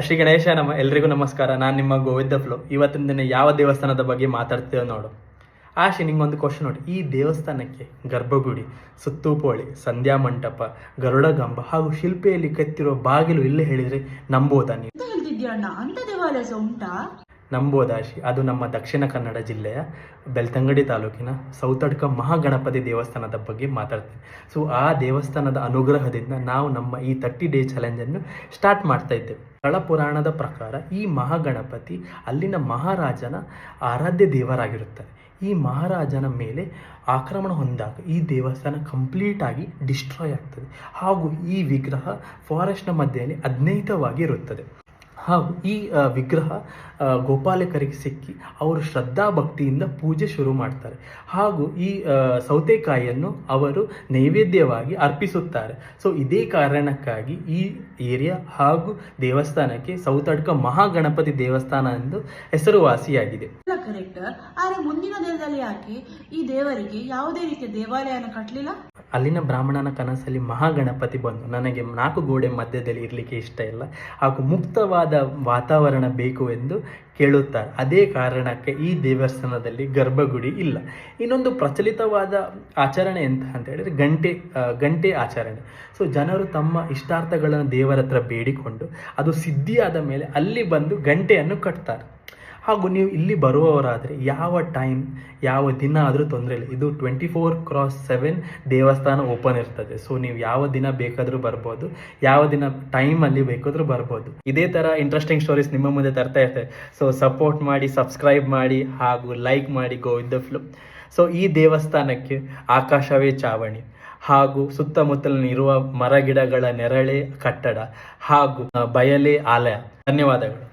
ಶ್ರೀ ಗಣೇಶ ಎಲ್ರಿಗೂ ನಮಸ್ಕಾರ. ನಾನು ನಿಮ್ಮ ಗೋವಿಂದ ಫ್ಲೋ. ಇವತ್ತಿನ ದಿನ ಯಾವ ದೇವಸ್ಥಾನದ ಬಗ್ಗೆ ಮಾತಾಡ್ತೀವೋ ನೋಡು. ನಿಂಗೊಂದು ಕ್ವಶನ್ ನೋಡಿ. ಈ ದೇವಸ್ಥಾನಕ್ಕೆ ಗರ್ಭಗುಡಿ, ಸುತ್ತುಪೋಳಿ, ಸಂಧ್ಯಾ ಮಂಟಪ, ಗರುಡಗಂಬ ಹಾಗೂ ಶಿಲ್ಪೆಯಲ್ಲಿ ಕೆತ್ತಿರುವ ಬಾಗಿಲು ಇಲ್ಲೇ ಹೇಳಿದ್ರೆ ನಂಬೋದಾ ನೀವು? ನಂಬೋದಾಶಿ. ಅದು ನಮ್ಮ ದಕ್ಷಿಣ ಕನ್ನಡ ಜಿಲ್ಲೆಯ ಬೆಳ್ತಂಗಡಿ ತಾಲೂಕಿನ ಸೌತಡ್ಕ ಮಹಾಗಣಪತಿ ದೇವಸ್ಥಾನದ ಬಗ್ಗೆ ಮಾತಾಡ್ತೀನಿ. ಸೊ ಆ ದೇವಸ್ಥಾನದ ಅನುಗ್ರಹದಿಂದ ನಾವು ನಮ್ಮ ಈ 30 ಡೇ ಚಾಲೆಂಜನ್ನು ಸ್ಟಾರ್ಟ್ ಮಾಡ್ತಾ ಇದ್ದೇವೆ. ಸ್ಥಳ ಪುರಾಣದ ಪ್ರಕಾರ ಈ ಮಹಾಗಣಪತಿ ಅಲ್ಲಿನ ಮಹಾರಾಜನ ಆರಾಧ್ಯ ದೇವರಾಗಿರುತ್ತಾರೆ. ಈ ಮಹಾರಾಜನ ಮೇಲೆ ಆಕ್ರಮಣ ಹೊಂದಾಗ ಈ ದೇವಸ್ಥಾನ ಕಂಪ್ಲೀಟ್ ಆಗಿ ಡಿಸ್ಟ್ರಾಯ್ ಆಗ್ತದೆ ಹಾಗೂ ಈ ವಿಗ್ರಹ ಫಾರೆಸ್ಟ್ನ ಮಧ್ಯೆಯಲ್ಲಿ ಅಜ್ಞಾತವಾಗಿ ಇರುತ್ತದೆ. ಹಾಗೂ ಈ ವಿಗ್ರಹ ಗೋಪಾಲಕರಿಗೆ ಸಿಕ್ಕಿ ಅವರು ಶ್ರದ್ಧಾ ಭಕ್ತಿಯಿಂದ ಪೂಜೆ ಶುರು ಮಾಡ್ತಾರೆ ಹಾಗೂ ಈ ಸೌತೆಕಾಯಿಯನ್ನು ಅವರು ನೈವೇದ್ಯವಾಗಿ ಅರ್ಪಿಸುತ್ತಾರೆ. ಸೊ ಇದೇ ಕಾರಣಕ್ಕಾಗಿ ಈ ಏರಿಯಾ ಹಾಗೂ ದೇವಸ್ಥಾನಕ್ಕೆ ಸೌತಡ್ಕ ಮಹಾಗಣಪತಿ ದೇವಸ್ಥಾನ ಎಂದು ಹೆಸರುವಾಸಿಯಾಗಿದೆ. ಕರೆಕ್ಟ್. ಆದರೆ ಮುಂದಿನ ದಿನದಲ್ಲಿ ಯಾಕೆ ಈ ದೇವರಿಗೆ ಯಾವುದೇ ರೀತಿಯ ದೇವಾಲಯನ ಕಟ್ಟಲಿಲ್ಲ? ಅಲ್ಲಿನ ಬ್ರಾಹ್ಮಣನ ಕನಸಲ್ಲಿ ಮಹಾಗಣಪತಿ ಬಂದು ನನಗೆ 4 ಗೋಡೆ ಮಧ್ಯದಲ್ಲಿ ಇರಲಿಕ್ಕೆ ಇಷ್ಟ ಇಲ್ಲ ಹಾಗೂ ಮುಕ್ತವಾದ ವಾತಾವರಣ ಬೇಕು ಎಂದು ಕೇಳುತ್ತಾರೆ. ಅದೇ ಕಾರಣಕ್ಕೆ ಈ ದೇವಸ್ಥಾನದಲ್ಲಿ ಗರ್ಭಗುಡಿ ಇಲ್ಲ. ಇನ್ನೊಂದು ಪ್ರಚಲಿತವಾದ ಆಚರಣೆ ಅಂತ ಹೇಳಿದ್ರೆ ಗಂಟೆ ಆಚರಣೆ. ಸೊ ಜನರು ತಮ್ಮ ಇಷ್ಟಾರ್ಥಗಳನ್ನು ದೇವರ ಹತ್ರ ಬೇಡಿಕೊಂಡು ಅದು ಸಿದ್ಧಿಯಾದ ಮೇಲೆ ಅಲ್ಲಿ ಬಂದು ಗಂಟೆಯನ್ನು ಕಟ್ತಾರೆ. ಹಾಗೂ ನೀವು ಇಲ್ಲಿ ಬರುವವರಾದರೆ ಯಾವ ದಿನ ಆದರೂ ತೊಂದರೆ ಇಲ್ಲ. ಇದು 24/7 ದೇವಸ್ಥಾನ ಓಪನ್ ಇರ್ತದೆ. ಸೊ ನೀವು ಯಾವ ದಿನ ಬೇಕಾದರೂ ಬರ್ಬೋದು, ಯಾವ ದಿನ ಟೈಮಲ್ಲಿ ಬೇಕಾದರೂ ಬರ್ಬೋದು. ಇದೇ ಥರ ಇಂಟ್ರೆಸ್ಟಿಂಗ್ ಸ್ಟೋರೀಸ್ ನಿಮ್ಮ ಮುಂದೆ ತರ್ತಾ ಇರ್ತೇವೆ. ಸೊ ಸಪೋರ್ಟ್ ಮಾಡಿ, ಸಬ್ಸ್ಕ್ರೈಬ್ ಮಾಡಿ ಹಾಗೂ ಲೈಕ್ ಮಾಡಿ ಗೋವಿಂದ ಫ್ಲೋ. ಸೊ ಈ ದೇವಸ್ಥಾನಕ್ಕೆ ಆಕಾಶವೇ ಚಾವಣಿ ಹಾಗೂ ಸುತ್ತಮುತ್ತಲಿರುವ ಮರಗಿಡಗಳ ನೆರಳೆ ಕಟ್ಟಡ ಹಾಗೂ ಬಯಲೇ ಆಲಯ. ಧನ್ಯವಾದಗಳು.